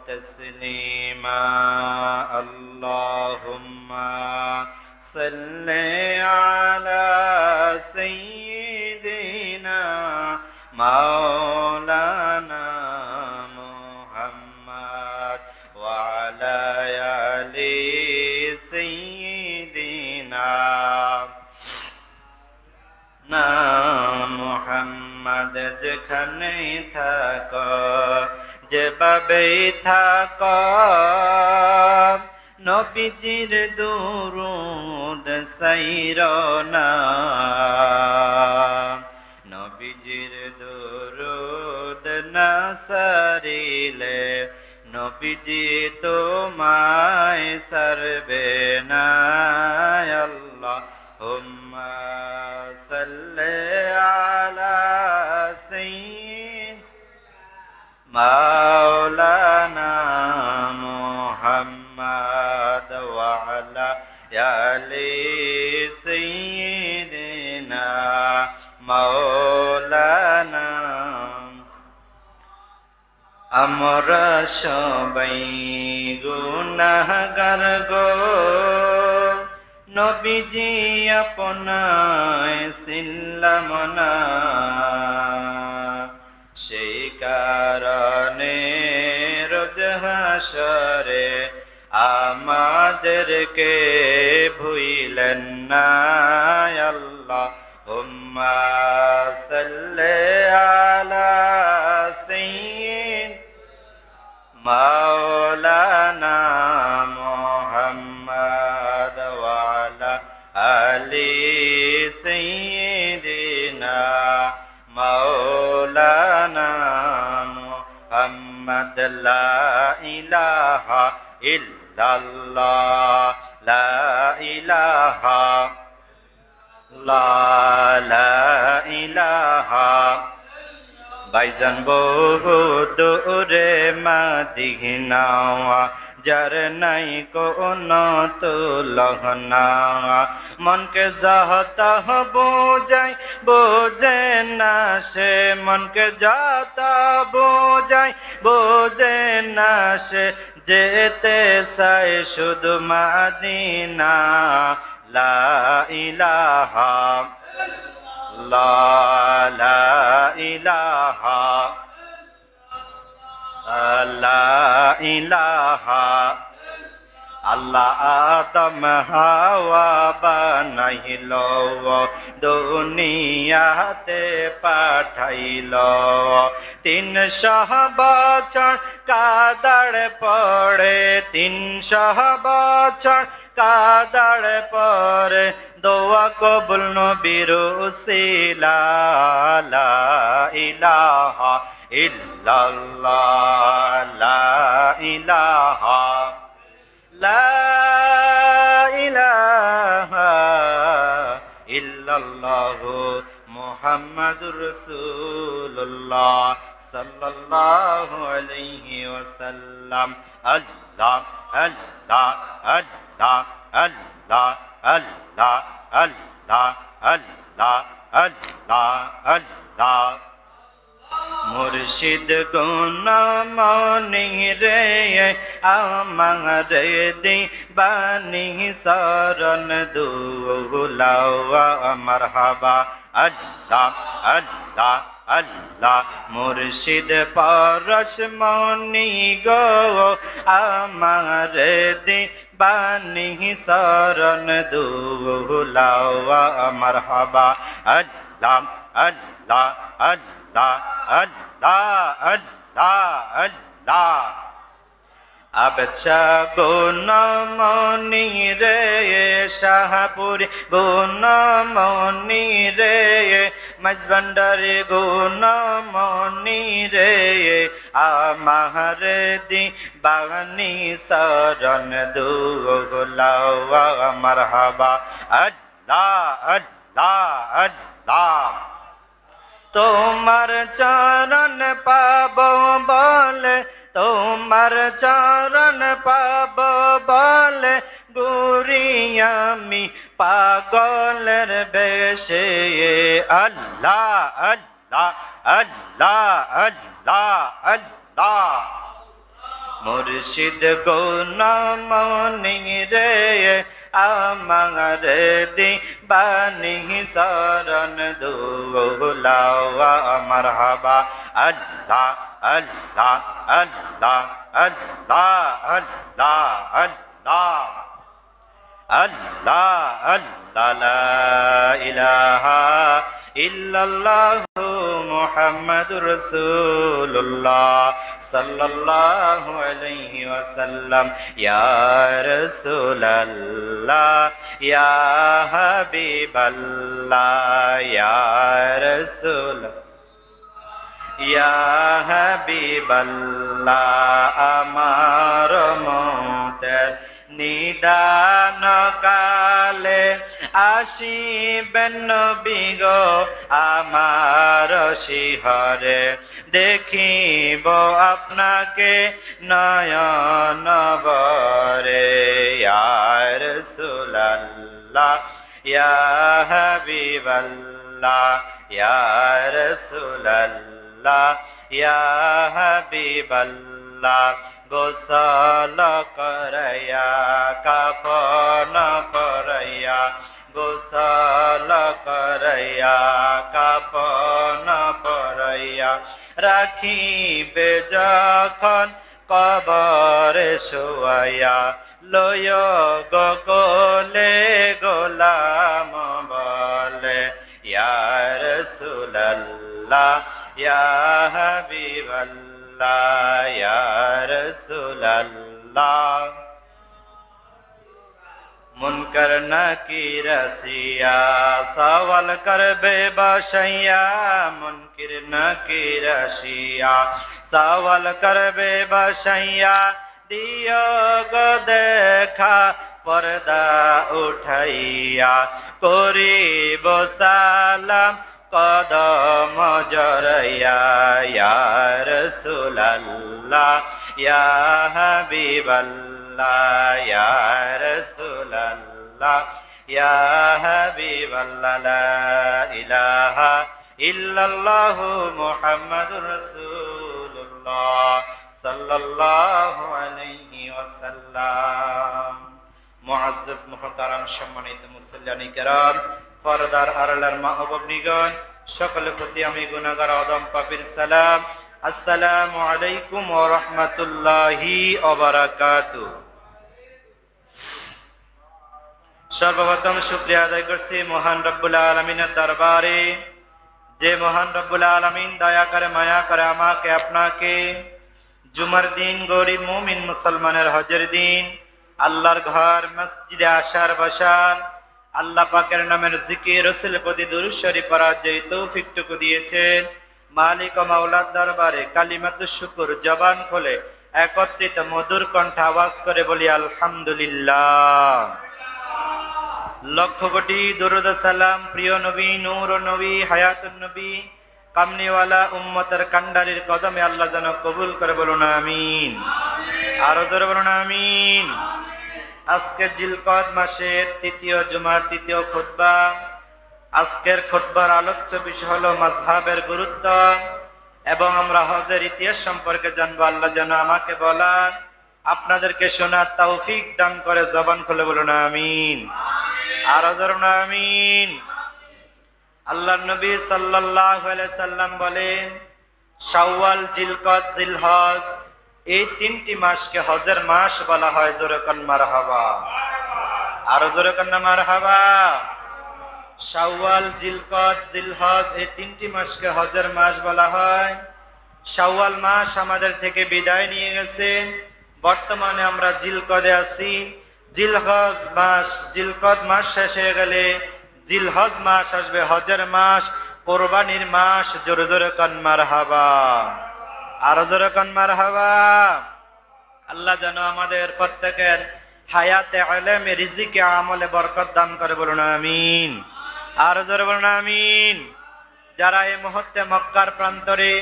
تسليما اللهم صل على سيدنا مولانا محمد وعلى آل سيدنا محمد যেখানে থাকো যেভাবেই থাকো নবীজির দুরূদ সাইরো না নবীজির দুরূদ না সারিলে নবীজি তোমায় সারবে না আল্লাহুম্মা সাল্লি আলা মাওলানা মুহাম্মদ ওয়া আলা আলি সাইয়্যিদিনা মাওলানা আমরা সবাই গুনাহগার গো নবীজি আপনায় ছিলাম না সেই কারণে রোজ হাসরে আমাদেরকে ভুইলেন না আল্লাহুম্মা সাল্লি আলা সাইয়্যিদিনা মাওলানা মুহাম্মদ ওয়া আলা আলি সাইয়্যিদিনা মাওলানা মুহাম্মদ লা ইলাহা ইল্লাল্লাহ লা ইলাহা লা ইলাহা ভাইজান বহু দূরে মদিনা যার নাই কোনো তুলনা মনকে যাহতা বোঝাই বোঝে না সে মনকে যাহতা বোঝাই বোঝে না সে যেতে চায় শুধু মদিনা লা ইলাহা লা ইলাহা লা ইলাহা আল্লাহ আদম হাওয়া বানাইল দুনিয়াতে পাঠাইল 300 বছর কাদার পড়ে 300 বছর কাদার পরে দোয়া কবুল নবীর উসিলা লা ইলাহা ইল্লাল্লাহ লা ইলাহা ইল্লাল্লাহ মুহাম্মাদুর রাসূলুল্লাহ সাল্লাল্লাহু আলাইহি ওয়াসাল্লাম আল্লাহ আল্লাহ আল্লাহ আল্লাহ আল্লাহ আল্লাহ আল্লাহ আল্লাহ আল্লাহ মুর্শিদ গুণমনি রে আমার দিবানি শরণ দুলাওয়া মারহাবা আল্লাহ আল্লাহ আল্লাহ মুর্শিদ পরশমনি গো আমার দিবানি শরণ দুলাওয়া মারহাবা আল্লাহ আল্লাহ আল্লাহ আল্লাহ আল্লাহ আল্লাহ আবছা গুণমনি রে শাহপুরি গুণমনি রে মজবন্ডারি গুণমনি রে আমার দিবানি শরণ দুলাওয়া মারহাবা আল্লাহ আল্লাহ আল্লাহ তোমার চরণ পাবো বলে তোমার চরণ পাবো বলে গুরিয়ামি পাগলের বেশে আল্লাহ আল্লাহ আল্লাহ আল্লাহ আল্লাহ মুর্শিদ গুণমনি রে আমার দিবানি শরণ দুলাওয়া মারহাবা আল্লাহ আল্লাহ আল্লাহ আল্লাহ আল্লাহ আল্লাহ আল্লাহ আল্লাহ লা ইলাহা ইল্লাল্লাহু মুহাম্মাদুর রাসূলুল্লাহ সাল্লাল্লাহু আলাইহি ওয়াসাল্লাম ইয়া রাসূলাল্লাহ ইয়া হাবিবাল্লাহ ইয়া রাসূল ইয়া হাবিবাল্লাহ আমার মতের নিদান কালে আসিবেন নবী গো আমার শিহরে দেখিব আপনাকে নয়ন বরে ইয়া রাসূলুল্লাহ ইয়া হাবিবাল্লাহ ইয়া রাসূলুল্লাহ ইয়া হাবিবাল্লাহ গোসল করয়া কাফন পরয়া গোসল করয়া কাফন পরয়া রাখিবে যখন কবরে শুয়ায়া লয় গোলে গোলাম বলে ইয়া রাসূলুল্লাহ ইয়া হাবিবাল্লাহ ইয়া রাসূলুল্লাহ मुनकर नकीर रसिया सवाल कर बेबशैया मुनकिर नकीर रसिया सवाल कर बेबशैया दियो गो देखा पर्दा उठाइया करिब सालाम कदम जरया या रसूलल्लाह या हबीबल्लाह या रसूलल्लाह या हबीबल्लाह ला इलाहा इल्लल्लाह मुहम्मदुर रसूलुल्लाह सल्लल्लाहु अलैहि वसल्लम। मुअज्जज मुहतरम सम्मानित मुसल्लियाने किराम फरदार आरलार মা ও ভগ্নীগণ সকলের প্রতি আমি গুনাহগার আদম পাপীর সালাম আসসালামু আলাইকুম ওয়া রাহমাতুল্লাহি ওয়া বারাকাতুহু। সর্বপ্রথম শুকরিয়া আদায় করছি মহান রব্বুল আলামিনের দরবারে, যে মহান রব্বুল আলামিন দয়া করে মায়া করে আমাকে আপনাকে জুমার দিন গরিব মুমিন মুসলমানের হজের দিন আল্লাহর ঘর মসজিদে আসার বসার আল্লাহ পাকের নামের জিকির রাসূলের প্রতি দুরূদ শরীফ পড়ার যে তৌফিকটুকু দিয়েছেন, মালিক ও মাওলার দরবারে কালিমাতুশ শুকর জবান খুলে একত্রিত মধুর কণ্ঠে আওয়াজ করে বলি আলহামদুলিল্লাহ। লক্ষ কোটি দরুদ সালাম প্রিয় নবী নূর নবী হায়াতুন নবী কামনিওয়ালা উম্মতের কান্ডারির কদমে আল্লাহ যেন কবুল করে বলুন আমিন। আরো জোরে বলুন আমিন। আজকের জিলকদ মাসের তৃতীয় জুমার তৃতীয় খুতবা। আজকের খুতবার আলোচ্য বিষয় হলো মাযহাবের গুরুত্ব এবং আমরা হজের ইতিহাস সম্পর্কে জানবো। আল্লাহ যেন আমাকে বলার আপনাদেরকে শোনার তৌফিক দান করে জবান খুলে বলুন আমিন। আর বলুন আমিন। আল্লাহর নবী সাল্লাল্লাহু আলাইহি সাল্লাম বলেন, শাওয়াল, জিলকদ, জিলহজ এই তিনটি মাসকে হজের মাস বলা হয়। জোরে কান মারহাবা। আরো জোরে কান মারহাবা। শাওয়াল, জিলকদ, জিলহজ এই তিনটি মাসকে হজের মাস বলা হয়। শাওয়াল মাস আমাদের থেকে বিদায় নিয়ে গেছে, বর্তমানে আমরা জিলকদে আছি। জিলকদ মাস শেষ হয়ে গেলে জিলহজ মাস আসবে, হজের মাস, কোরবানির মাস। জোরে জোরে কান মারহাবা। আরো জোরে কান মারহাবা। আল্লাহ যেন আমাদের প্রত্যেকের হায়াতে, ইলমে, রিজিকে, আমলে বরকত দান করে বলুন আমিন। আরো জোরে বলুন আমিন। যারা এই মুহূর্তে মক্কার প্রান্তরে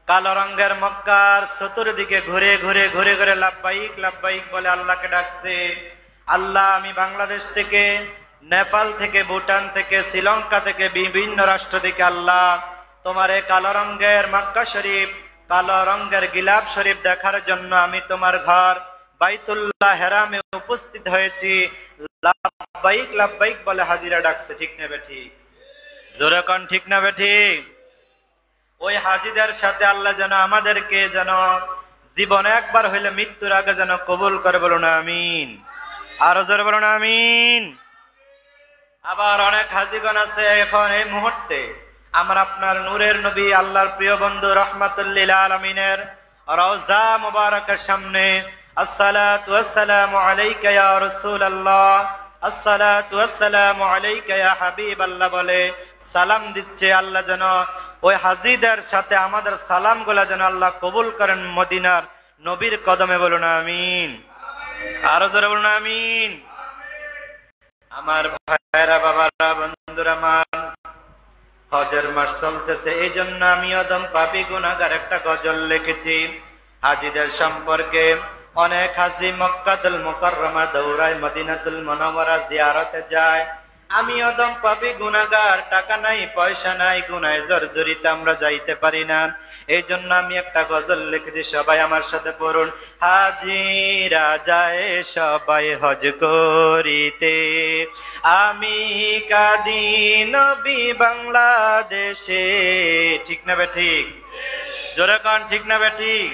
কালো রঙের মক্কার চতুর্দিকে ঘুরে ঘুরে ঘুরে ঘুরে লাব্বাইক লাব্বাইক বলে আল্লাহকে ডাকছে, আল্লাহ আমি বাংলাদেশ থেকে, নেপাল থেকে, ভুটান থেকে, শ্রীলঙ্কা থেকে, বিভিন্ন রাষ্ট্র থেকে আল্লাহ তোমার এই কালো রঙের মক্কা শরীফ কালো রঙের গিলাফ শরীফ দেখার জন্য আমি তোমার ঘর বাইতুল্লাহ হেরামে উপস্থিত হয়েছি। লাব্বাইক লাব্বাইক বলে হাজিরা ডাকছে, ঠিক না বেঠিক? জোরে কোন ঠিক না বেঠিক? ওই হাজিদের সাথে আল্লাহ যেন আমাদেরকে যেন জীবনে একবার হইলে মৃত্যুর আগে যেন কবুল করে, বলুন আমিন। আরো জোরে বলুন আমিন। আবার অনেক হাজিগণ আছে এখন এই মুহূর্তে আমার আপনার নূরের নবী আল্লাহর প্রিয় বন্ধু রাহমাতুল লিল আলামিনের রওজা মুবারকের সামনে আসসালাতু ওয়াসসালামু আলাইকা ইয়া রাসূলুল্লাহ, আসসালাতু ওয়াসসালামু আলাইকা ইয়া হাবিবাল্লাহ বলে সালাম দিচ্ছে। আল্লাহ যেন ওই হাজিদের সাথে আমাদের সালামগুলো যেন আল্লাহ কবুল করেন মদিনার নবীর কদমে, বলুন আমিন। আরো জোরে বলুন আমিন। আমার ভাইয়েরা, বাবারা, বন্ধুরা, আমার হজের মাস চলতেছে, এই জন্য আমি অদম পাপী গুনাহগার একটা গজল লিখেছি হাজিদের সম্পর্কে। অনেক হাজি মক্কাতুল মুকাররমা দৌড়ায় মদিনাতুল মুনাওয়ারা জিয়ারতে যায়। আমি অদম পাপী গুনাহগার, টাকা নাই পয়সা নাই, গুনায় জর্জরিত, আমরা যাইতে পারি না। এই জন্য আমি একটা গজল লিখেছি, সবাই আমার সাথে পড়ুন। হাজিরা যায় সবাই হজ করিতে, আমি কাঁদি নবী বাংলাদেশে। ঠিক না বেঠিক? জোরে কোন ঠিক না বেঠিক?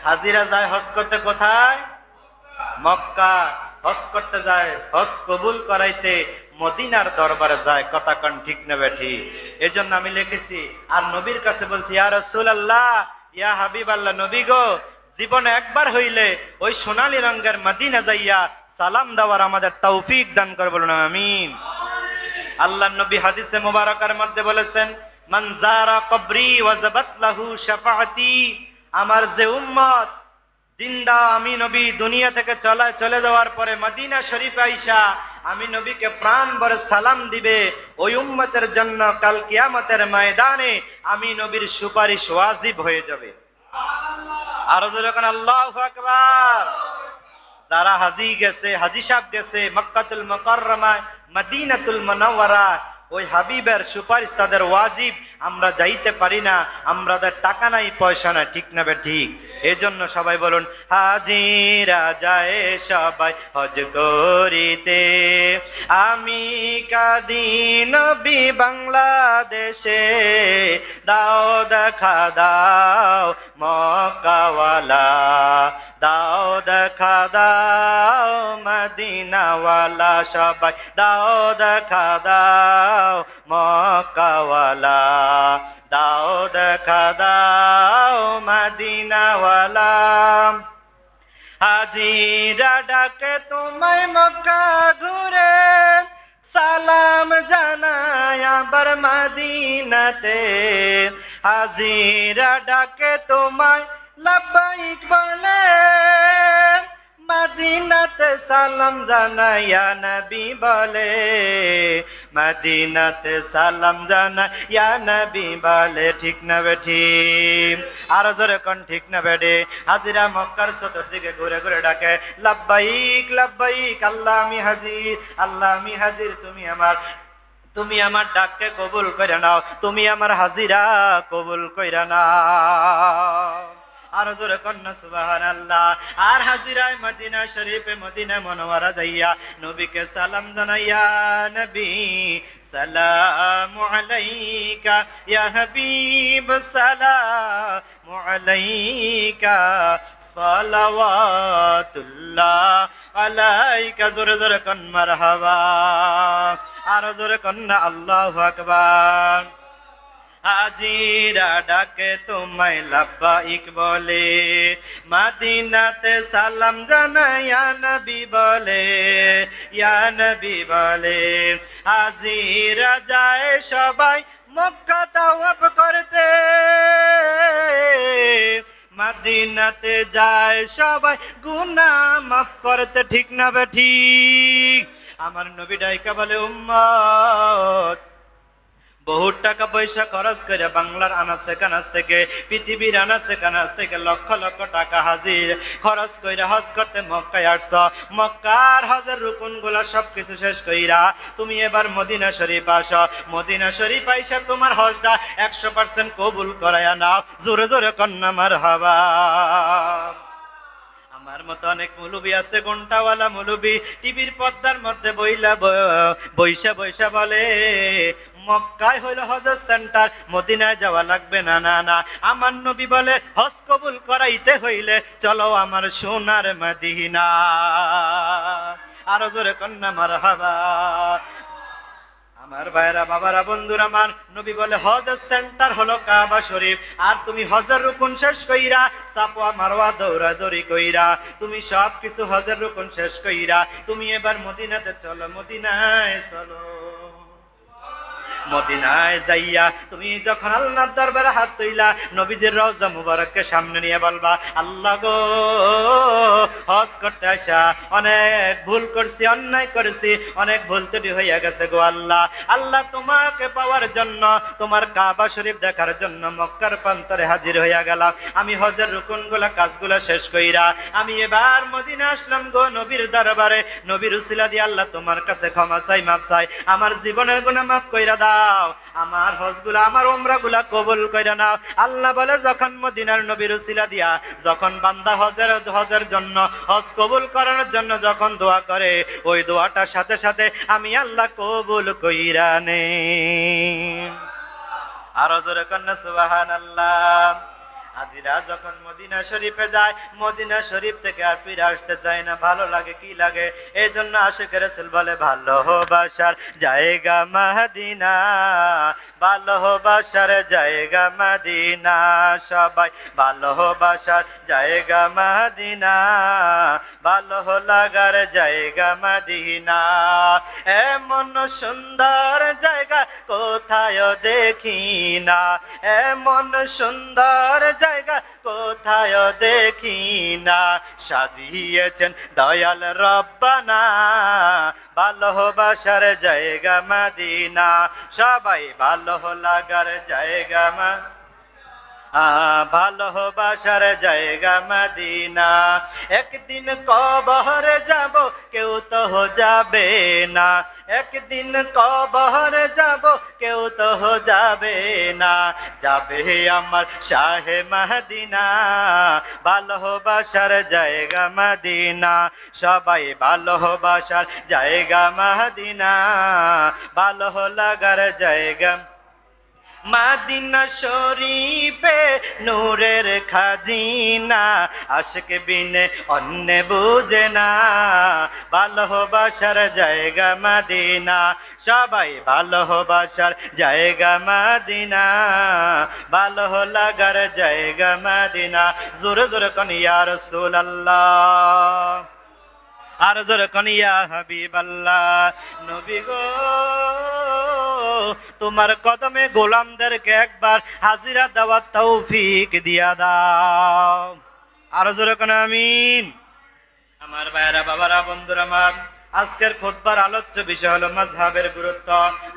হাজিরা যায় হজ করতে কোথায়? মক্কা। হজ করতে যায়, হজ কবুল করাইতে মদিনার দরবারে যায়। কথা কোন ঠিক না বেঠিক? এই জন্য আমি লিখেছি আর নবীর কাছে বলছি, ইয়া রাসূলুল্লাহ, ইয়া হাবিবাল্লাহ, নবী গো, জীবনে একবার হইলে ওই সোনালী রঙের মদিনা যাইয়া সালাম দেওয়ার আমাদের তৌফিক দান করে, বলুন আমিন। আল্লাহর নবী হাদিসে মুবারকার মধ্যে বলেছেন, মান যারা কবরি ওয়াজাবাত লাহু শাফাআতি, আমার যে উম্মত জিন্দা আমি নবী দুনিয়া থেকে চলে যাওয়ার পরে মদিনা শরীফ আইসা আমি নবীকে প্রাণ ভরে সালাম দিবে, ওই উম্মতের জন্য কাল কিয়ামতের ময়দানে আমি নবীর সুপারিশ ওয়াজিব হয়ে যাবে। আরো যখন আল্লাহু আকবার। যারা হাজি গেছে, হাজি সাহেব গেছে মক্কাতুল মুকাররমা মদিনাতুল মুনাওয়ারা, ওই হাবিবের সুপারিশ তাদের ওয়াজিব। আমরা যাইতে পারি না, আমাদের টাকা নাই পয়সা নাই, ঠিক না বেঠিক? এই জন্য সবাই বলুন, হাজিরা যায় সবাই হজ করিতে, আমি কাঁদি নবী বাংলাদেশে, দাও দেখা দাও মক্কাওয়ালা, দাও দেখা দাও মদিনাওয়ালা, সবাই দাও দেখা দাও মক্কাওয়ালা, দাও দেখা দাও মদিনাওয়ালা। হাজিরা ডাকে তোমায় মক্কা ঘুরে, সালাম জানায় আবার মদিনাতে, হাজিরা ডাকে তোমায় লাব্বাইক বলে, মদিনাতে সালাম জানায় ইয়া নবী বলে, মদিনাতে সালাম জানায় ইয়া নবী বলে। ঠিক না বেঠিক? আরো জোরে কোন ঠিক না বেঠে? হাজিরা মক্কার চতুর্দিকে ঘুরে ঘুরে ডাকে, লাব্বাইক লাব্বাইক, আল্লাহ আমি হাজির, আল্লাহ আমি হাজির, তুমি আমার ডাককে কবুল করে নাও, তুমি আমার হাজিরা কবুল কইরা নাও। আর জোরে কন্যা সুবহানাল্লাহ। আর হাজিরায় মদিনা শরীফে মদিনা মুনাওয়ারা যাইয়া নবীকে সালাম জানাইয়া, নবী সালামু আলাইকা ইয়া হাবিব, সালামু আলাইকা, সালাওয়াতুল্লাহ আলাইকা। জোরে জোরে কন মারহাবা। আর জোরে কন্যা আল্লাহু আকবার। হাজিরা ডাকে তোমায় লাব্বাইক বলে, মদিনাতে সালাম জানায় ইয়া নবী বলে, ইয়া নবী বলে। হাজিরা যায় সবাই মক্কা তাওয়াফ করতে, মদিনাতে যায় সবাই গুনাহ মাফ করতে। ঠিক না বেঠিক? আমার নবী ডাইকা বলে, উম্মত বহুত টাকা পয়সা খরচ করে বাংলার আনাচে কানাচ থেকে, পৃথিবীর আনাচে কানাচ থেকে লক্ষ লক্ষ টাকা হাজির খরচ কইরা হজ করতে মক্কায় আসছ। মক্কার হজের রুকুন গুলা সবকিছু শেষ কইরা তুমি এবার মদিনা শরীফ আসো। মদিনা শরীফ আইসা তোমার হজটা 100% কবুল করায়া নাও। জোরে জোরে কন্যা মারহাবা। আমার মতো অনেক মুলুবি আছে, ঘন্টাওয়ালা মুলুবি, টিভির পর্দার মধ্যে বইসা বইসা বলে মক্কায় হইল হজের সেন্টার, মদিনায় যাওয়া লাগবে না। না না, আমার নবী বলে হজ কবুল করাইতে হইলে চলো আমার সোনার মদিনা। আরো জোরে কন্যা মারহাবা। আমার ভাইরা, বাবারা, বন্ধুরা, আমার নবী বলে হজের সেন্টার হলো কাবা শরীফ। আর তুমি হজের রুকুন শেষ কইরা, সাফওয়া মারওয়া দৌড়াদৌড়ি কইরা, তুমি সব কিছু হজের রুকুন শেষ কইরা তুমি এবার মদিনাতে চলো। মদিনায় চলো। মদিনায় যাইয়া তুমি যখন আল্লাহর দরবারে হাত তুইলা নবীজির রওজা মুবারককে সামনে নিয়ে বলবা, আল্লাহ গো, হজ করতে আসা অনেক ভুল করছি, অন্যায় করেছি, অনেক ভুল ত্রুটি হইয়া গেছে গো আল্লাহ। আল্লাহ তোমাকে পাওয়ার জন্য, তোমার কাবা শরীফ দেখার জন্য মক্কার প্রান্তরে হাজির হইয়া গেলাম। আমি হজের রুকুনগুলা কাজগুলা শেষ কইরা আমি এবার মদিনা আসলাম গো নবীর দরবারে। নবীর উসিলা দিয়ে আল্লাহ তোমার কাছে ক্ষমা চাই, মাফ চাই, আমার জীবনের গুনাহ মাফ কইরা দাও, আমার হজগুলা, আমার উমরাগুলা কবুল কইরা নাও। আল্লাহ বলে যখন মদিনার নবীর উসিলা দিয়া যখন বান্দা হজের জন্য, হজ কবুল করানোর জন্য যখন দোয়া করে, ওই দোয়াটার সাথে সাথে আমি আল্লাহ কবুল কইরা নেই। আরো জোরে কন্যা সুবহানাল্লাহ। হাজিরা যখন মদিনা শরীফে যায়, মদিনা শরীফ থেকে আর ফিরে আসতে চায় না। ভালো লাগে, কি লাগে? এই জন্য আশিকের রাসূল বলে ভালোবাসার জায়গা মদিনা, ভালোবাসার জায়গা মদিনা, সবাই ভালোবাসার জায়গা মদিনা, ভালো লাগার জায়গা মদিনা। এমন সুন্দর জায়গা কোথায় দেখি না, এমন সুন্দর জায়গা কোথায় দেখি না, সাজিয়েছেন দয়াল রব্বানা, ভালোবাসার জায়গা মদিনা, সবাই ভালো লাগার জায়গা ভালোবাসার জায়গা মদিনা। একদিন কবরে যাব, কেউ তো যাবে না, একদিন কবরে যাব, কেউ তো যাবে না, যাবে আমার শাহে মদিনা, ভালোবাসার জায়গা মদিনা, সবাই ভালোবাসার জায়গা মদিনা, ভালো লাগার জায়গা মদিনা শরীফে নূরের খাজিনা, আশিক বিনে অন্য বুঝে না, ভালোবাসার জায়গা মদিনা, সবাই ভালোবাসার জায়গা মদিনা, ভালো লাগার জায়গা মদিনা। জোরে জোরে কোন ইয়া রাসূলুল্লাহ, আর জোরে কোন ইয়া হাবিবাল্লাহ। নবী গো, তোমার কদমে গোলামদেরকে একবার হাজিরা দেওয়ার তৌফিক দিয়া দাও। আর জোরে কোন আমিন। আমার ভাইরা, বাবারা, বন্ধুরা, আমার আজকের খুতবার আলোচ্য বিষয় হলো মাযহাবের গুরুত্ব।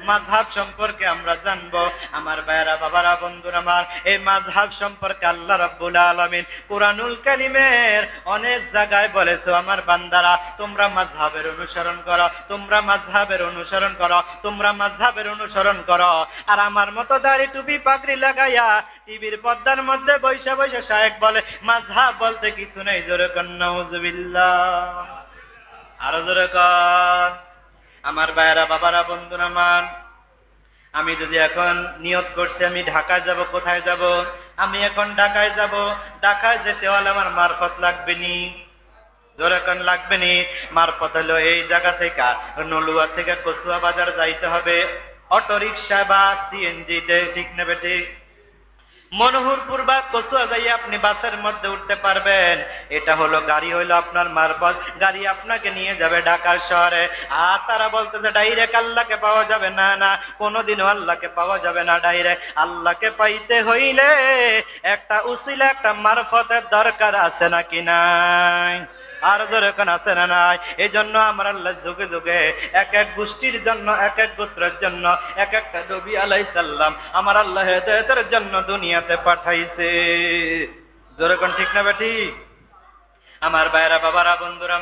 মাযহাব সম্পর্কে আমরা জানবো। আমার ভাইরা, বাবারা, বন্ধুরা, আমার এই মাযহাব সম্পর্কে আল্লাহ রাব্বুল আলামিন কুরআনুল কারীমের অনেক জায়গায় বলেছো, আমার বান্দারা তোমরা মাযহাবের অনুসরণ করো, তোমরা মাযহাবের অনুসরণ করো, তোমরা মাযহাবের অনুসরণ করো। আর আমার মতো দাড়ি টুপি পাগড়ি লাগাইয়া টিভির পর্দার মধ্যে বৈশা বৈশা শায়েখ বলে মাযহাব বলতে কিছু নেই। জোরে কোন নাউযুবিল্লাহ। আরো জোরে কর। আমার ভাইরা, বাবারা, বন্ধুরা, আমার আমি যদি এখন নিয়ত করছি আমি ঢাকায় যাব, কোথায় যাব? আমি এখন ঢাকায় যাব। ঢাকায় যেতে হলে আমার মারফত লাগবে নি? জোরে কোন লাগবে নি? মারফত হলো এই জায়গা থেকে নলুয়া থেকে কচুয়া বাজার যাইতে হবে অটো রিক্সা বা সিএনজিতে, ঠিক নেবে? ঠিক। মনোহরপুর বা কচুয়া যাইয়া আপনি বাসের মধ্যে উঠতে পারবেন। এটা হলো গাড়ি, হইলো আপনার মারফত। গাড়ি আপনাকে নিয়ে যাবে ঢাকা শহরে। আর তারা বলতেছে ডাইরেক্ট আল্লাহকে পাওয়া যাবে না। না, কোনোদিনও আল্লাহকে পাওয়া যাবে না ডাইরেক্ট। আল্লাহকে পাইতে হইলে একটা উসিলা, একটা মারফতের দরকার আছে নাকি নাই? আর জোরে কোন আছে না নাই? এই জন্য আমার আল্লাহ যুগে যুগে এক এক গোষ্ঠীর জন্য, এক এক গোত্রের জন্য এক একটা নবী আলাইহিস সালাম আমার আল্লাহ হেদায়েতের জন্য দুনিয়াতে পাঠাইছে। জোরে কোন ঠিক না বেঠি? আমার ভাইরা, বাবারা, বন্ধুরা,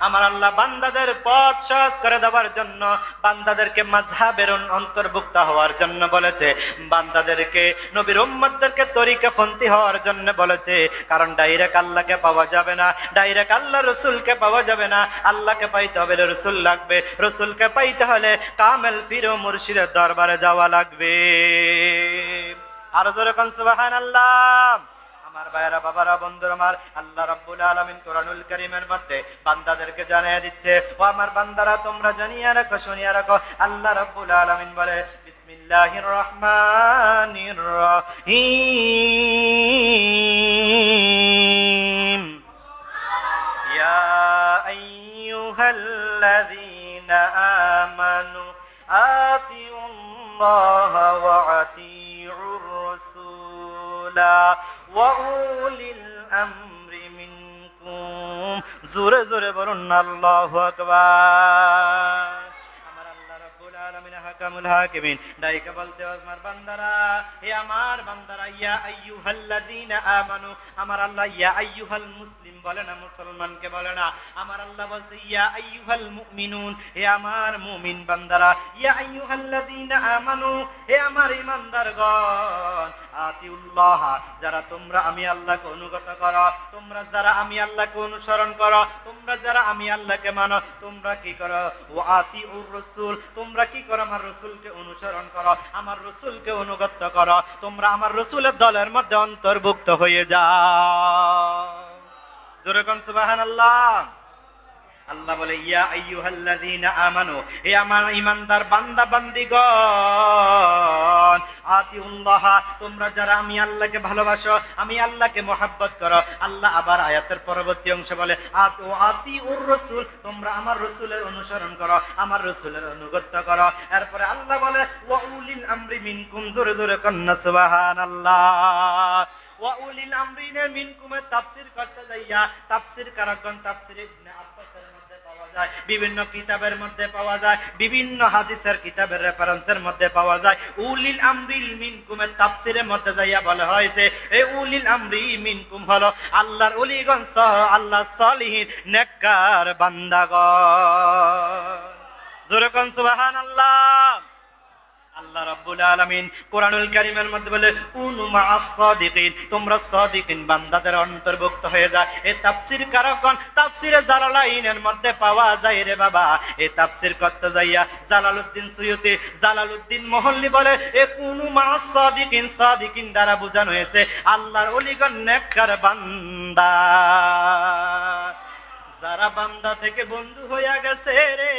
আমার আল্লাহ বান্দাদের পথ সহজ করে দেওয়ার জন্য, বান্দাদেরকে মাযহাবের অন্তর্ভুক্ত হওয়ার জন্য বলেছে, বান্দাদেরকে নবীর উম্মতদেরকে তরিকাপন্থী হওয়ার জন্য বলেছে। কারণ ডাইরেক্ট আল্লাহকে পাওয়া যাবে না, ডাইরেক্ট আল্লাহ রসুলকে পাওয়া যাবে না। আল্লাহকে পাইতে হলে রসুল লাগবে, রসুলকে পাইতে হলে কামেল পীর ও মুর্শিদের দরবারে যাওয়া লাগবে। আর জোরে কোন সুবহানাল্লাহ। আমার ভাইরা, বাবারা, বন্ধুরা, আমার আল্লাহ রাব্বুল আলামিন কোরআনুল কারীমের মধ্যে বান্দাদেরকে জানিয়ে দিচ্ছে, ও আমার বান্দারা তোমরা জানিয়ে রাখো, শুনিয়ে রাখো। আল্লাহ রাব্বুল আলামিন বলে, বিসমিল্লাহির রহমানির রহিম, ইয়া আইয়ুহাল্লাযীনা আমানু আতিউল্লাহা ওয়া আতিউর রাসূলা ওয়াউলিল আমরি মিনকুম। জোরে জোরে বলুন আল্লাহু আকবার। আমার আল্লাহ রাব্বুল আলামিন হাকামুল হাকিমিন ডাইকা বলতে, আমার বান্দারা, হে আমার বান্দারা, ইয়া আইয়ুহাল্লাযীনা আমানু, আমার আল্লাহ ইয়া আইয়ুহাল মুসলিম বলে না, মুসলমানকে বলে না। আমার আল্লাহ বলছে ইয়া আইয়ুহাল মুমিনুন, হে আমার মুমিন বান্দারা। ইয়া আইয়ুহাল্লাযীনা আমানু, হে আমার ঈমানদারগণ। আতিউল্লাহ, যারা তোমরা আমি আল্লাহকে অনুগত করো, তোমরা যারা আমি আল্লাহকে অনুসরণ করো, তোমরা যারা আমি আল্লাহকে মানো, তোমরা কি করো? ওয়া আতিউর রাসূল, তোমরা কি করো? আমার রাসূলকে অনুসরণ করো, আমার রাসূলকে অনুগত করো, তোমরা আমার রাসূলের দলের মধ্যে অন্তর্ভুক্ত হয়ে যাও। জোরে কোন সুবহানাল্লাহ। আল্লাহ বলে, ইয়া আইয়ুহাল্লাযীনা আমানু, হে আমার ঈমানদার বান্দা বান্দীগণ, আতিউল্লাহ, তোমরা যারা আমি আল্লাহকে ভালোবাসো, আমি আল্লাহকে মহব্বত করো। আল্লাহ আবার আয়াতের পরবর্তী অংশে বলে, আতিউর রাসূল, তোমরা আমার রাসূলের অনুসরণ করো, আমার রাসূলের অনুগত করো। এরপরে আল্লাহ বলে, ওয়া উলিল আমরি মিনকুম। জোরে জোরে কন্না সুবহানাল্লাহ। ওয়া উলিল আমরি মিনকুমের তাফসীর করতে যাইয়া তাফসীর কারকগণ তাফসীর ইবনে আব্বাসের মধ্যে পাওয়া যায়, বিভিন্ন কিতাবের মধ্যে পাওয়া যায়, বিভিন্ন হাদিসের কিতাবের রেফারেন্সের মধ্যে পাওয়া যায়। উলিল আমরি মিনকুমের তাফসীরের মধ্যে যাইয়া বলা হয়েছে, এই উলিল আমরি মিনকুম হলো আল্লাহর ওলিগণ সহ আল্লাহর সলিহিন নেককার বান্দাগণ। জোরে কোন সুবহানাল্লাহ। আল্লাহ রাব্বুল আলামিন কোরআনুল কারীমের মধ্যে বলে, কুনু মা'আস সাদিকিন, তোমরা সাদিকিন বান্দাদের অন্তর্ভুক্ত হয়ে যায়। এই তাফসীর কারকগণ তাফসীরে জালালাইনের মধ্যে পাওয়া যায় রে বাবা। এই তাফসীর করতে যাইয়া জালালউদ্দিন সুয়ুতি, জালালউদ্দিন মুহল্লি বলে, এ কুনু মা'আস সাদিকিন, সাদিকিন দ্বারা বোঝানো হয়েছে আল্লাহর ওলিগণ নেককার বান্দা। যারা বান্দা থেকে বন্ধু হইয়া গেছে রে,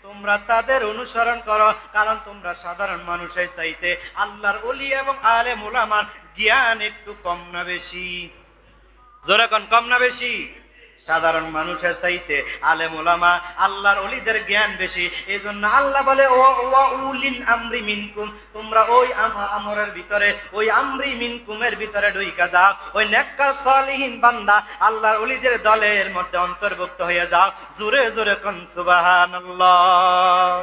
তোমরা তাদের অনুসরণ করো। কারণ তোমরা সাধারণ মানুষের চাইতে আল্লাহর ওলি এবং আলেম উলামার জ্ঞান একটু কম না বেশি? জোরে কোন, কম না বেশি? সাধারণ মানুষের চাইতে আলেম উলামা আল্লাহর ওলিদের জ্ঞান বেশি। এই জন্য আল্লাহ বলে, ওয়া উলিল আমরি মিনকুম, তোমরা ওই আমরের ভিতরে, ওই আমরি মিনকুমের ভিতরে ঢুইকা যাও, ওই নেককার সালিহিন বান্দা আল্লাহর ওলিদের দলের মধ্যে অন্তর্ভুক্ত হয়ে যাও। জোরে জোরে কোন সুবহানাল্লাহ।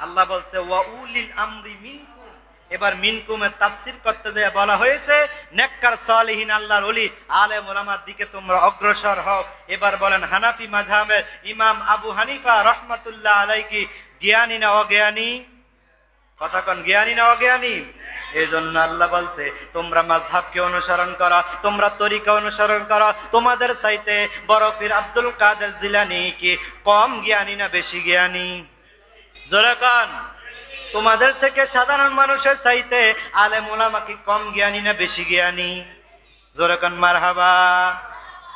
আল্লাহ বলছে, ওয়া উলিল আমরি মিনকুম। এবার মিনকুমের তাফসীর করতে যেয়ে বলা হয়েছে নেককার সালিহিন আল্লাহর ওলি আলেম ওলামার দিকে তোমরা অগ্রসর হও। এবার বলেন, হানাফি মাযহাবের ইমাম আবু হানিফা রাহমাতুল্লাহ আলাইহি জ্ঞানী না অজ্ঞানী? কথা কোন, জ্ঞানী না অজ্ঞানী? এই জন্য আল্লাহ বলছে, তোমরা মাযহাবকে অনুসরণ করো, তোমরা তরিকা অনুসরণ করো। তোমাদের চাইতে বড় পীর আব্দুল কাদের জিলানী কি কম জ্ঞানী না বেশি জ্ঞানী? জোরে কোন। তোমাদের থেকে সাধারণ মানুষের চাইতে আলেম উলামা কি কম জ্ঞানী না বেশি জ্ঞানী? জোরে কোন মারহাবা।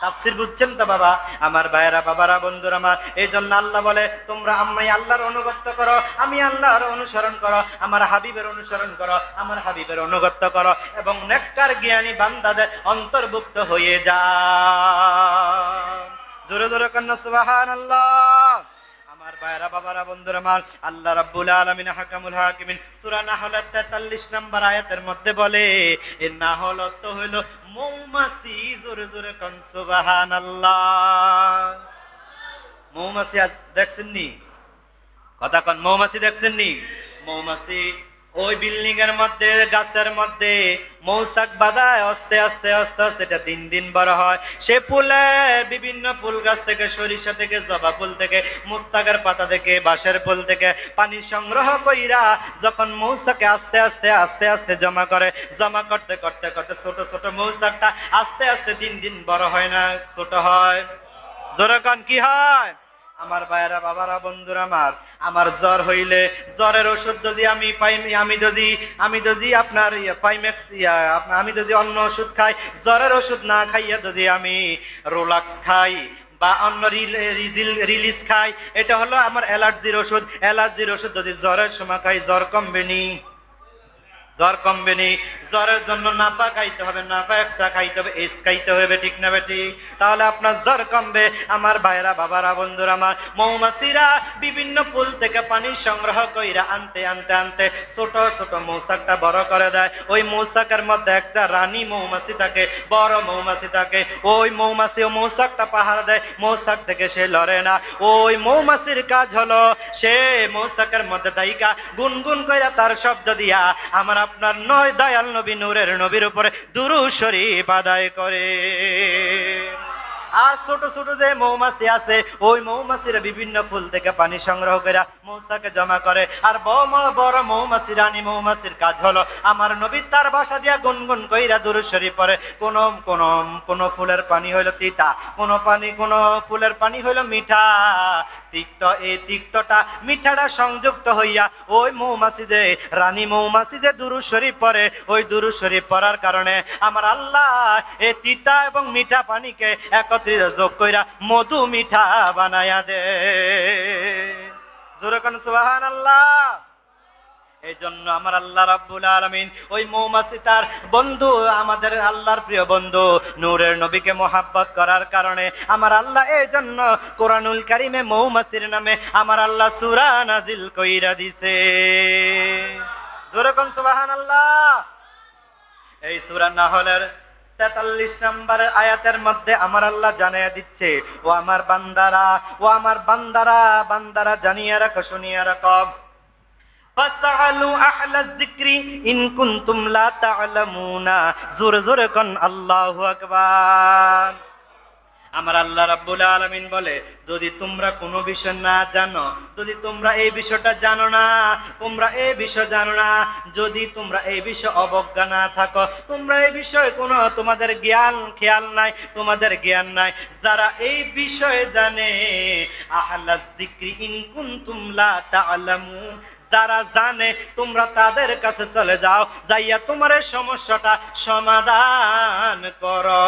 তাফসীর বুঝছেন তো বাবা? আমার ভাইয়েরা, বাবারা, বন্ধুরা আমার, এই জন্য আল্লাহ বলে, তোমরা আমি আল্লাহর অনুগত করো, আমি আল্লাহর অনুসরণ করো, আমার হাবিবের অনুসরণ করো, আমার হাবিবের অনুগত করো, এবং নেককার জ্ঞানী বান্দাদের অন্তর্ভুক্ত হয়ে যাও। জোরে জোরে কন্না সুবহানাল্লাহ। আমার ভাইরা বাবারা বন্ধুরা আমার, আল্লাহ রাব্বুল আলামিন হাকামুল হাকিমিন সূরা নাহলের 43 নম্বর আয়াতের মধ্যে বলে, এই নাহল অর্থ হলো মৌমাছি। জোরে জোরে কোন সুবহানাল্লাহ। মৌমাছি দেখছেন নি? কথা কোন, মৌমাছি দেখছেন নি? মৌমাছি ওই বিল্ডিং এর মধ্যে, গাছের মধ্যে মৌচাক বাঁধায়, আস্তে আস্তে আস্তে আস্তে এটা দিন দিন বড় হয়। সে ফুলে বিভিন্ন ফুল গাছ থেকে, সরিষা থেকে, জবা ফুল থেকে, মুস্তাকের পাতা থেকে, বাঁশের ফুল থেকে পানি সংগ্রহ কইরা যখন মৌচাকে আস্তে আস্তে আস্তে আস্তে জমা করে, জমা করতে করতে করতে ছোট ছোট মৌচাকটা আস্তে আস্তে দিন দিন বড় হয় না ছোট হয়? যেরকম কি হয়? আমার ভাইয়েরা বাবারা বন্ধুরা আমার জ্বর হইলে জ্বরের ওষুধ যদি আমি পাই, আমি যদি আপনার আমি যদি অন্য ওষুধ খাই, জ্বরের ওষুধ না খাইয়া যদি আমি রোলাক্স খাই বা অন্য রিলিজ খাই, এটা হলো আমার অ্যালার্জির ওষুধ। অ্যালার্জির ওষুধ যদি জ্বরের সময় খাই, জ্বর কমবে নি? জ্বর কমবে নি? জ্বরের জন্য নাপা খাইতে হবে, নাপা একটা খাইতে হবে, এস খাইতে হবে, ঠিক না বেটি? তাহলে আপনার জ্বর কমবে। আমার ভাইরা বাবারা বন্ধুরা আমার, মৌমাছিরা বিভিন্ন ফুল থেকে পানি সংগ্রহ কইরা আনতে আনতে আনতে ছোট ছোট মৌচাকটা বড় করে দেয়। ওই মৌচাকের মধ্যে একটা রানী মৌমাছি থাকে, বড় মৌমাছি থাকে। ওই মৌমাছি ও মৌচাকটা পাহারা দেয়, মৌচাক থেকে সে লড়ে না। ওই মৌমাছির কাজ হলো সে মৌচাকের মধ্যে দায়িকা গুনগুন কইরা তার শব্দ দিয়া আমার আপনার নয় দয়াল নবী নূরের নবীর উপরে দুরূদ শরীফ আদায় করে। আর ছোট ছোট যে মৌমাছি আছে, ওই মৌমাছিরা বিভিন্ন ফুল থেকে পানি সংগ্রহ করে মৌচাকে জমা করে। আর বড় মৌমাছি, রানী মৌমাছির কাজ হলো আমার নবী তার ভাষা দিয়া গুনগুন কইরা দুরূদ শরীফ পড়ে। কোন ফুলের পানি হইল তিতা, কোন ফুলের পানি হইল মিঠা, তিক্ত। এই তিক্তটা মিঠাটা সংযুক্ত হইয়া ওই মৌমাছি যে, রানী মৌমাছি যে দুরূদ শরীফ পড়ে, ওই দুরূদ শরীফ পড়ার কারণে আমার আল্লাহ এই তিতা এবং মিঠা পানিকে একত্রিত যোগ কইরা মধু মিঠা বানায়া দে। জোরে কোন সুবহানাল্লাহ। এই জন্য আমার আল্লাহ রাব্বুল আলামিন ওই মৌমাছি তার বন্ধু, আমাদের আল্লাহর প্রিয় বন্ধু নূরের নবীকে মোহাব্বত করার কারণে আমার আল্লাহ এই জন্য কোরআনুল কারীমে মৌমাছির নামে আমার আল্লাহ সূরা নাজিল কইরা দিছে। জোরে কোন সুবহানাল্লাহ। এই সূরা নাহলের 43 নম্বর আয়াতের মধ্যে আমার আল্লাহ জানিয়ে দিচ্ছে, ও আমার বান্দারা জানিয়ে রাখো, শুনিয়ে রাখো, ফাসআলু আহলায যিকরি ইন কুনতুম লা তা'লামুনা। জোরে জোরে কোন আল্লাহু আকবার। আমার আল্লাহ রাব্বুল আলামিন বলে, যদি তোমরা কোনো বিষয় না জানো, যদি তোমরা এই বিষয়টা জানো না, যদি তোমরা এই বিষয়ে অবজ্ঞা না থাকো, তোমরা এই বিষয়ে কোনো তোমাদের খেয়াল নাই, যারা এই বিষয়ে জানে, আহলায যিকরি ইন কুনতুম লা তা'লামুন, যারা জানে তোমরা তাদের কাছে চলে যাও, যাইয়া তোমার এই সমস্যাটা সমাধান করো।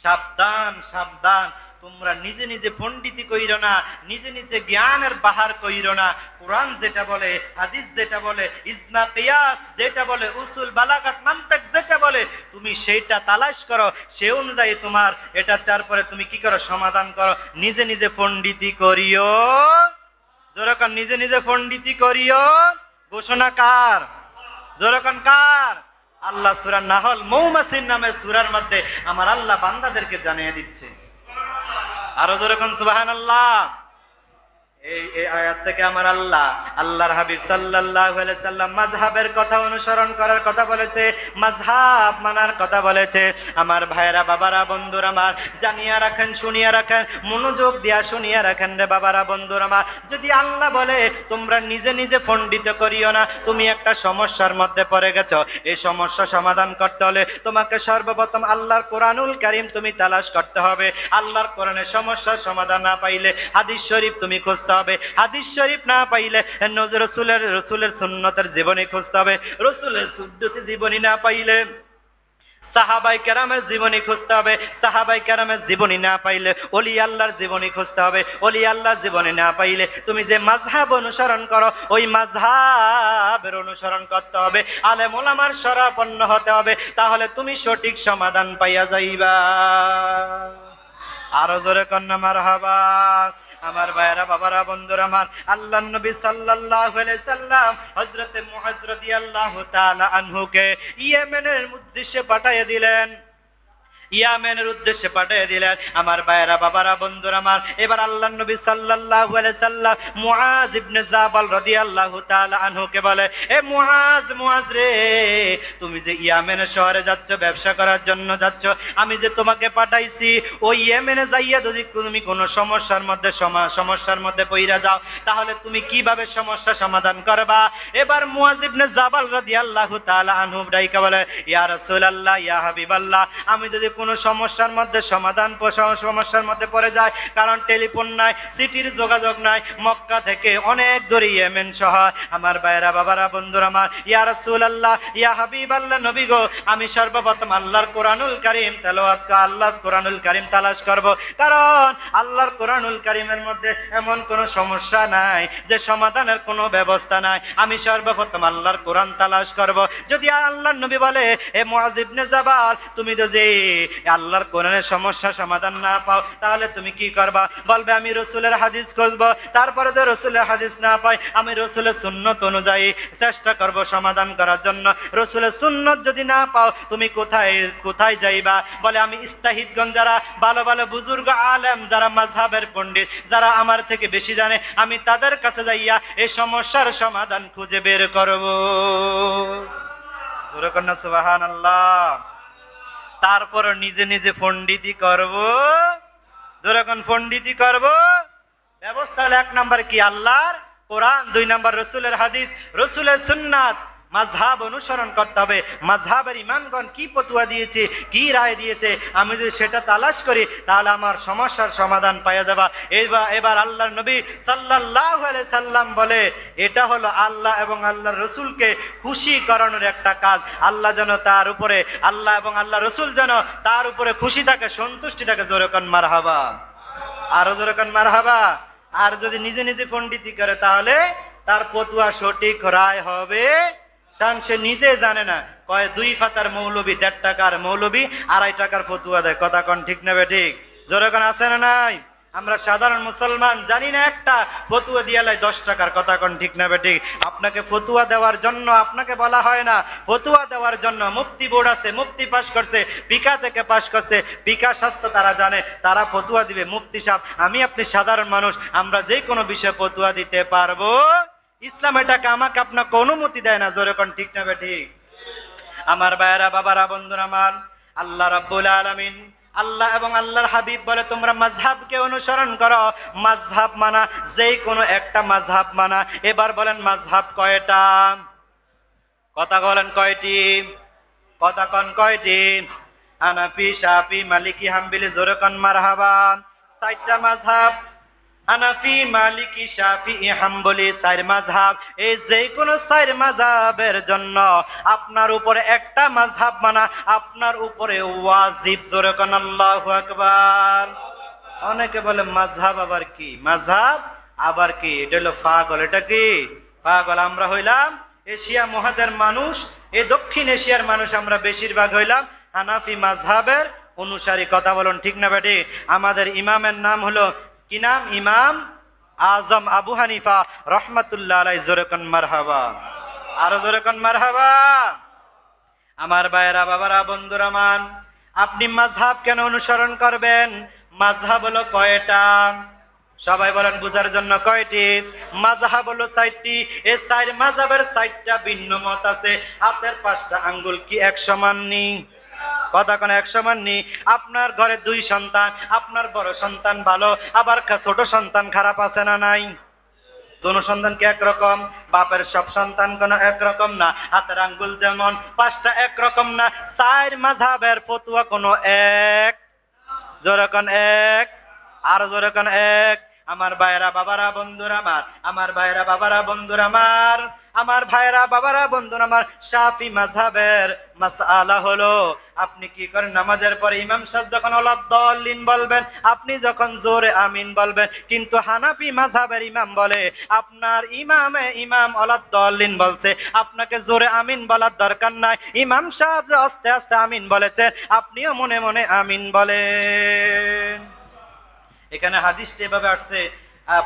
সাবধান সাবধান, তোমরা নিজে নিজে পণ্ডিতি কইরো না, নিজে নিজে জ্ঞানের বাহার কইরো না। কোরআন যেটা বলে, হাদিস যেটা বলে, ইজমা কিয়াস যেটা বলে, উসুল বালাগাত মানতিক যেটা বলে, তুমি সেইটা তালাশ করো, সে অনুযায়ী তোমার এটা তারপরে তুমি কি করো, সমাধান করো। নিজে নিজে পণ্ডিতি করিও, যেরকম নিজে নিজে পণ্ডিতি করিও, ঘোষণা কার? যেরকম কার? আল্লাহ। সূরা নাহল মৌমাছির নামে সূরার মধ্যে আমার আল্লাহ বান্দাদেরকে জানিয়ে দিচ্ছে। আরো যেরকম সুবহানাল্লাহ। এই আয়াত থেকে আমার আল্লাহর হাবিব সাল্লাল্লাহু আলাইহি সাল্লাম মাযহাবের কথা অনুসরণ করার কথা বলেছে, মাযহাব মানার কথা বলেছে। আমার ভাইরা বাবারা বন্ধুরা আমার, জানিয়া রাখেন, শুনিয়া রাখেন, মনোযোগ দিয়া শুনিয়া রাখেন রে বাবারা বন্ধুরা আমার। যদি আল্লাহ বলে তোমরা নিজে নিজে পণ্ডিত করিও না, তুমি একটা সমস্যার মধ্যে পড়ে গেছো, এই সমস্যা সমাধান করতে হলে তোমাকে সর্বপ্রথম আল্লাহর কোরআনুল কারীম তুমি তালাশ করতে হবে। আল্লাহর কোরআনের সমস্যার সমাধান না পাইলে হাদিস শরীফ তুমি খুঁজতে হবে, হাদিস শরীফ না পাইলে রসুলের সুন্নতের জীবনী খুঁজতে হবে, রসুলের সুন্নতি জীবনী না পাইলে সাহাবায়ে কেরামের জীবনী খুঁজতে হবে, সাহাবায়ে কেরামের জীবনী না পাইলে ওলি আল্লাহর জীবনী খুঁজতে হবে, ওলি আল্লাহর জীবনী না পাইলে তুমি যে মাযহাব অনুসরণ করো ওই মাযহাবের অনুসরণ করতে হবে, আলেম ওলামার শরণাপন্ন হতে হবে, তাহলে তুমি সঠিক সমাধান পাইয়া যাইবা। আরো জোরে কন্যা মারহাবা। আমার ভাইয়েরা বাবারা বন্ধুরা আমার, আল্লাহর নবী সাল্লাল্লাহু আলাইহি সাল্লাম হযরতে মুআয রাদিয়াল্লাহু তাআলা আনহুকে ইয়েমেনের উদ্দেশ্যে পাঠিয়ে দিলেন, ইয়ামেনের উদ্দেশ্যে পাঠিয়ে দিলেন। আমার ভাইয়েরা বাবারা বন্ধুরা আমার, এবার আল্লাহর নবী সাল্লাল্লাহু আলাইহি সাল্লাম মুআয ইবনে জাবাল রাদিয়াল্লাহু তাআলা আনহুকে বলে, এ মুআয, মুআয রে, তুমি যে ইয়ামেনের শহরে যাচ্ছ, ব্যবসা করার জন্য যাচ্ছ, আমি যে তোমাকে পাঠাইছি, ওই ইয়েমেনে যাইয়া যদি তুমি কোনো সমস্যার মধ্যে পইরা যাও, তাহলে তুমি কিভাবে সমস্যা সমাধান করবা? এবার মুআয ইবনে জাবাল রাদিয়াল্লাহু তাআলা আনহু ডাইকা বলে, ইয়া রাসূলুল্লাহ, ইয়া হাবিবাল্লাহ, আমি যদি কোনো সমস্যার মধ্যে পড়ে যায়, কারণ টেলিফোন নাই, সিটির যোগাযোগ নাই, মক্কা থেকে অনেক দূরে ইয়েমেন শহর। আমার ভাইয়েরা বাবারা বন্ধুরা আমার, ইয়া রাসূলুল্লাহ, ইয়া হাবিবাল্লাহ, নবী গো, আমি সর্বপ্রথম আল্লাহর কোরআনুল কারীম তেলাওয়াত করে আল্লাহর কোরআনুল কারীম তালাশ করব, কারণ আল্লাহর কোরআনুল কারীমের মধ্যে এমন কোনো সমস্যা নাই যে সমাধানের কোনো ব্যবস্থা নাই। আমি সর্বপ্রথম আল্লাহর কোরআন তালাশ করব। যদি আল্লাহর নবী বলে, এ মুআয ইবনে জাবাল, তুমি যদি আল্লাহর কোরআনের সমস্যা সমাধান না পাও, তাহলে তুমি কি করবা? বলবে, আমি রাসূলের হাদিস খুঁজব। তারপরে যদি রাসূলের হাদিস না পাই, আমি রাসূলের সুন্নাত অনুযায়ী চেষ্টা করব সমাধান করার জন্য। রাসূলের সুন্নাত যদি না পাও, তুমি কোথায় যাইবা? বলে, আমি ইস্তাহিদগণ, যারা ভালো ভালো বুজুর্গ আলেম, যারা মাযহাবের পণ্ডিত, যারা আমার থেকে বেশি জানে, আমি তাদের কাছে যাইয়া এই সমস্যার সমাধান খুঁজে বের করব। জোরে কন্যা সুবহানাল্লাহ। তারপর নিজে নিজে পণ্ডিতি করব, যখন পণ্ডিতি করব, ব্যবস্থা হলো 1 নাম্বার কি? আল্লাহর কোরআন, 2 নাম্বার রাসূলের হাদিস, রাসূলের সুন্নাত। মাযহাব অনুসরণ করতে হবে, মাযহাবের ইমামগণ কি ফতোয়া দিয়েছে, কি রায় দিয়েছে, আমি যদি সেটা তালাশ করি, তাহলে আমার সমস্যার সমাধান পাওয়া যাবে। এবার আল্লাহর নবী সাল্লাল্লাহু আলাইহি সাল্লাম বলে, এটা হলো আল্লাহ এবং আল্লাহর রাসূলকে খুশি করানোর একটা কাজ। আল্লাহ যেন তার উপরে, আল্লাহ এবং আল্লাহ রাসূল যেন তার উপরে খুশি থাকে, সন্তুষ্টি থাকে। জোরে কোন মারহাবা, আরো জোরে কোন মারহাবা। আর যদি নিজে নিজে পণ্ডিতি করে, তাহলে তার ফতোয়া সঠিক রায় হবে, কারণ সে নিজে জানে না। কয় 2 পাতার মৌলবী 1.5 টাকার মৌলবী 2.5 টাকার ফতোয়া দেয়। কথা কোন ঠিক নেবে ঠিক? জোরে কোন আছে না নাই? আমরা সাধারণ মুসলমান জানি না, একটা ফতোয়া দিয়ে লাই 10 টাকার। কথা কোন ঠিক নেবে ঠিক? আপনাকে ফতোয়া দেওয়ার জন্য আপনাকে বলা হয় না, ফতোয়া দেওয়ার জন্য মুফতি বোর্ড আছে, মুফতি পাস করছে, পিকা থেকে পাস করছে, পিকা শাস্ত্র তারা জানে, তারা ফতোয়া দিবে। মুফতি সাহেব, আমি আপনি সাধারণ মানুষ, আমরা যে কোনো বিষয়ে ফতোয়া দিতে পারবো। ইসলাম এটাকে আমাকে আপনাকে অনুমতি দেয় না। জোরে কোন ঠিক নেবে ঠিক? আমার ভাইয়েরা বাবারা বন্ধুরা আমার, আল্লাহ রাব্বুল আলামিন, আল্লাহ এবং আল্লাহর হাবিব বলে, তোমরা মাযহাবকে অনুসরণ করো। মাযহাব মানা, যেই কোনো একটা মাযহাব মানা। এবার বলেন, মাযহাব কয়টা? কথা বলেন, কয়টি? কথা কোন কয়টি? হানাফি, শাফি, মালিকি, হাম্বলি। জোরে কোন মারহাবা। 4টা মাযহাব, হানাফি, মালিকি, শাফিঈ, হাম্বলি, 4 মাযহাব। এই যে কোনো 4 মাযহাবের জন্য আপনার উপরে একটা মাযহাব মানা আপনার উপরে ওয়াজিব। জোরে কোন আল্লাহু আকবার। অনেকে বলে মাযহাব আবার কি? মাযহাব আবার কি? এটা হলো পাগল। এটা কি? পাগল। আমরা হইলাম এশিয়া মহাদেশের মানুষ, এই দক্ষিণ এশিয়ার মানুষ আমরা বেশিরভাগ হইলাম হানাফি মাযহাবের অনুসারী। কথা বলুন ঠিক না বেটি? আমাদের ইমামের নাম হলো কি নাম? ইমাম আজম আবু হানিফা রহমাতুল্লাহ আলাইহি। জোরে কোন মারহাবা, আরো জোরে কোন মারহাবা। আমার ভাইয়েরা বাবারা বন্ধুরা মান, আপনি মাযহাব কেন অনুসরণ করবেন? মাযহাব হলো কয়টা? সবাই বলেন বুঝার জন্য, কয়টি? মাযহাব হলো 4টি। এই 4 মাযহাবের 4টা ভিন্ন মত আছে। হাতের 5টা আঙ্গুল কি এক সমান নেই? কথা কোন এক সমান নেই? আপনার ঘরে 2 সন্তান, আপনার বড় সন্তান ভালো, আবার ছোট সন্তান খারাপ আছে না নাই? কোন সন্তান কি একরকম? বাপের সব সন্তান কোন একরকম না। হাতের আঙ্গুল যেমন 5টা একরকম না। 4 মাযহাবের ফতোয়া কোন এক? জোরে কোন এক, আর জোরে কোন এক। আমার ভাইরা বাবারা বন্ধুরা আমার, আমার ভাইরা বাবারা বন্ধুরা আমার, আমার ভাইরা বাবারা বন্ধুরা আমার, শাফি মাযহাবের মাসআলা হলো, আপনি কি করেন? নামাজের পরে ইমাম সাহেব যখন ওয়ালাদ-দাল্লিন বলবেন, আপনি যখন জোরে আমিন বলবেন। কিন্তু হানাফি মাযহাবের ইমাম বলে, আপনার ইমাম ওয়ালাদ-দাল্লিন বলছে, আপনাকে জোরে আমিন বলার দরকার নাই। ইমাম সাহেব আস্তে আস্তে আমিন বলেছে, আপনিও মনে মনে আমিন বলেন। এখানে হাদিসটি এভাবে আসছে,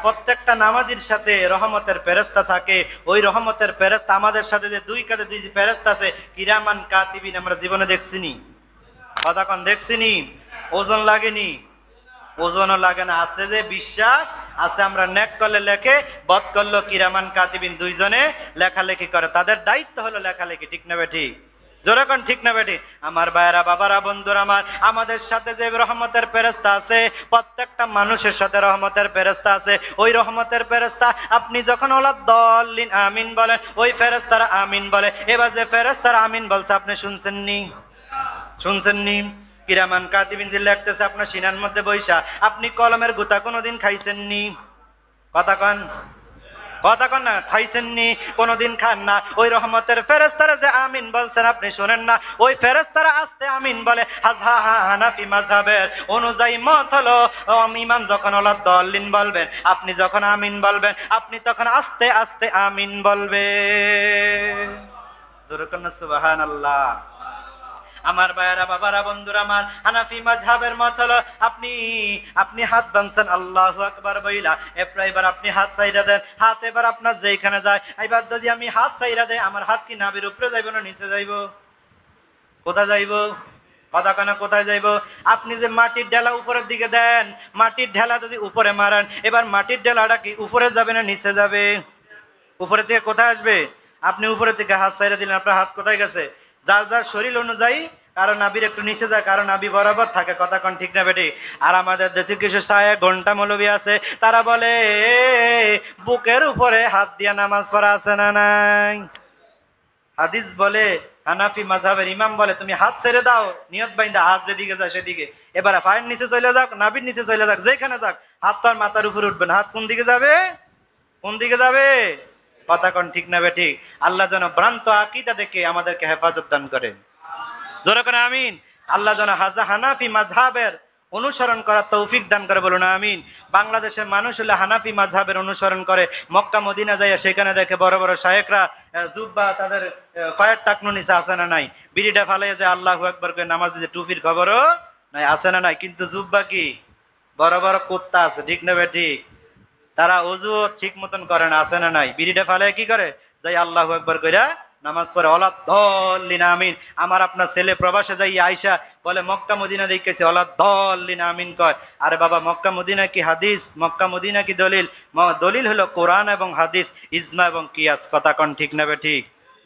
প্রত্যেকটা নামাজীর সাথে রহমতের ফেরেশতা থাকে। ওই রহমতের ফেরেশতা আমাদের সাথে যে দুই কাঁধে দুই ফেরেশতা আছে, কিরামান কাতিবিন, আমরা জীবনে দেখছিনি? কতক্ষণ দেখছিনি? ওজন লাগেনি? ওজনও লাগে না, আছে যে বিশ্বাস আছে। আমরা নেক করলে লেখে, বদ করলো কিরামান কাতিবিন, দুইজনে লেখালেখি করে। তাদের দায়িত্ব হলো লেখালেখি, ঠিক না বেঠি? যেরকম ঠিক না বেঠি? আমার ভাইয়েরা, বাবারা, বন্ধুরা আমার, আমাদের সাথে যে রহমতের ফেরেশতা আছে, প্রত্যেকটা মানুষের সাথে রহমতের ফেরেশতা আছে। ওই রহমতের ফেরেশতা আপনি যখন ওলা দলিন আমিন বলেন, ওই ফেরেশতারা আমিন বলে। এবার যে ফেরেশতারা আমিন বলছে আপনি শুনছেননি? শুনছেননি? কিরামান কাতিবিন যে লিখতেছে আপনার সিনার মধ্যে বৈশা, আপনি কলমের গুতা কোনোদিন খাইছেননি? কথা কন, কথা কন না, খাইছেননি? কোনোদিন খান না। ওই রহমতের ফেরেশতারা যে আমিন বলছেন আপনি শোনেন না? ওই ফেরেশতারা আসতে আমিন বলে। হানাফি মাযহাবের অনুযায়ী মত হলো, ইমাম যখন ওলা দলিন বলবেন, আপনি যখন আমিন বলবেন, আপনি তখন আস্তে আস্তে আমিন বলবেন। জোরে কোন সুবহানাল্লাহ। আমার ভাইয়েরা, বাবারা, বন্ধুরা আমার, হানাফি মাযহাবের মত হলো আপনি হাত বাঁধছেন আল্লাহু আকবার বইলা, এবার আপনি হাত ছাইরা দেন। হাত এবার আপনার যেখানে যায়, এবার যদি আমি হাত ছাইরা দেই, আমার হাত কি নাভির উপরে যাইব না নিচে যাইব? কোথায় যাইব? কথা কেন, কোথায় যাইব? আপনি যে মাটির ঢেলা উপরের দিকে দেন, মাটির ঢেলা যদি উপরে মারেন, এবার মাটির ঢেলাটা কি উপরে যাবে না নিচে যাবে? উপরে থেকে কোথায় আসবে? আপনি উপরে থেকে হাত ছাইরা দিলেন, আপনার হাত কোথায় গেছে? যার যার শরীর অনুযায়ী, কারণ নাভির একটু নিচে যায়, কারণ নাভি বরাবর থাকে। কথা কোন ঠিক না বেটি? আর আমাদের দেশে কিছু সাহেব ঘন্টা মৌলবী আছে, তারা বলে বুকের উপরে হাত দিয়া নামাজ পড়া আছে না নাই? হাদিস বলে, হানাফি মাযহাবের ইমাম বলে তুমি হাত ছেড়ে দাও, নিয়ত বাইন্দা, হাত যেদিকে যায় সেদিকে। এবার পায়ের নিচে চলে যাক, নাভির নিচে চলে যাক, যেখানে যাক, হাত তো আর মাথার উপরে উঠবে না। হাত কোন দিকে যাবে? কোন দিকে যাবে? কথা কোন ঠিক না বেটি? আল্লাহ যেন ভ্রান্ত আকীদা থেকে আমাদেরকে হেফাজত দান করেন। জোরে করে আমিন। আল্লাহ যেন হানাফি মাযহাবের অনুসরণ করার তৌফিক দান করে, বলুন আমিন। বাংলাদেশের মানুষ হলে হানাফি মাযহাবের অনুসরণ করে, মক্কা মদিনা যায় সেখানে দেখে বড় বড় শায়েখরা জুব্বা তাদের পায়ের টাকনু নিচে আছে না নাই? বিড়িটা ফালাইয়া যায় আল্লাহু আকবার করে নামাজ দিতে, টুপির খবরও নাই, আছে না নাই? কিন্তু জুব্বা কি বড় বড় কুত্তা আছে, ঠিক না বেটি? তারা ওযু ঠিক মতন করে না, আছে না নাই? বিড়িটা ফালাইয়া কি করে? যাই আল্লাহু আকবার কইরা নামাজ পড়ে। ওলা দলিন আমিন। আমার আপনার ছেলে প্রবাসে যাই আয়সা বলে মক্কা মদিনা দেখেছে, ওলা দলিন আমিন কয়। আরে বাবা, মক্কা মদিনা কি হাদিস? মক্কা মদিনা কি দলিল? দলিল হলো কোরআন এবং হাদিস, ইজমা এবং কিয়াস। কথা কোন ঠিক না বেটি?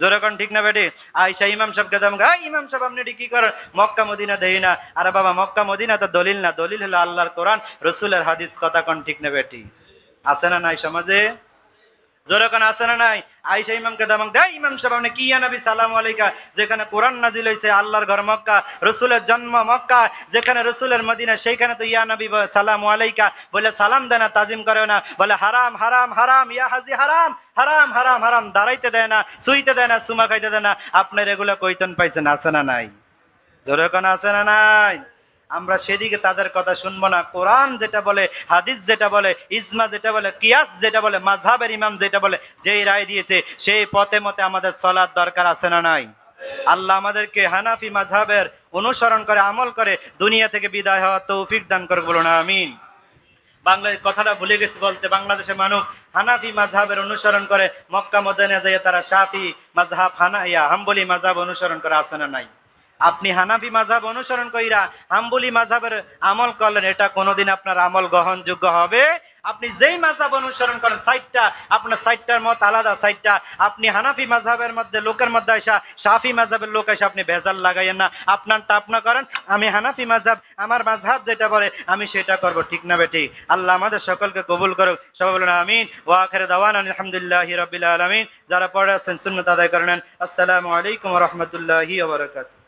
জোরে কোন ঠিক না বেটি? আয়সা ইমাম সাহেবকে দাম, ইমাম সাহেব আপনি কি করেন? মক্কা মদিনা দেই না। আরে বাবা, মক্কা মদিনা তো দলিল না, দলিল হলো আল্লাহর কোরআন, রসুলের হাদিস। কথা কোন ঠিক না বেটি? আছে না নাই সমাজে? জোরে কোন আছে না নাই? আয়েশা ইমামকে দামাং দেয়, ইমাম সাহেব আপনি কি ইয়া নবী সালামু আলাইকা, যেখানে কোরআন নাজিল হয়েছে, আল্লাহর ঘর মক্কা, রসুলের জন্ম মক্কা, যেখানে রসুলের মদিনা, সেইখানে তো ইয়া নবী সালামু আলাইকা বলে সালাম দেয় না, তাজিম করে না, বলে হারাম হারাম হারাম, ইয়া হাজি হারাম হারাম হারাম হারাম, দাঁড়াইতে দেয় না, শুইতে দেয় না, সুমা খাইতে দেয় না। আপনার এগুলো কইতন পাইছেন? আছে না নাই? জোরে কোন আছে না নাই? আমরা সেদিকে তাদের কথা শুনবো না। কোরআন যেটা বলে, হাদিস যেটা বলে, ইজমা যেটা বলে, কিয়াস যেটা বলে, মাযহাবের ইমাম যেটা বলে, যেই রায় দিয়েছে সেই পথে মতে আমাদের চলার দরকার, আছে না নাই? আল্লাহ আমাদেরকে হানাফি মাযহাবের অনুসরণ করে আমল করে দুনিয়া থেকে বিদায় হওয়ার তৌফিক দান করে, বলুন আমিন। বাংলায় কথাটা ভুলে গেছি বলতে, বাংলাদেশের মানুষ হানাফি মাযহাবের অনুসরণ করে, মক্কা মদিনা যায় তারা শাফি মাযহাব, হাম্বলি মাযহাব অনুসরণ করে, আছে না নাই? আপনি হানাফি মাযহাব অনুসরণ কইরা হাম্বলি মাযহাবের আমল করলেন, এটা কোনোদিন আপনার আমল গ্রহণযোগ্য হবে? আপনি যেই মাযহাব অনুসরণ করেন, সাইটটা আপনার, সাইটটার মত আলাদা, সাইটটা আপনি হানাফি মাযহাবের মধ্যে লোকের মধ্যে আসা শাফি মাযহাবের লোক এসে আপনি ভেজাল লাগাইয়েন না। আপনারটা আপনা করেন, আমি হানাফি মাযহাব, আমার মাযহাব যেটা বলে আমি সেটা করব, ঠিক না বেটি? আল্লাহ আমাদের সকলকে কবুল করুক, সবাই বলুন আমিন। ওয়া আখিরু দাওয়ানা আলহামদুলিল্লাহি রাব্বিল আলামিন। যারা পড়ে আছেন সুন্নাত আদায় করে নেন। আসসালামু আলাইকুম ওয়া রাহমাতুল্লাহি ওয়া বারাকাতুহু।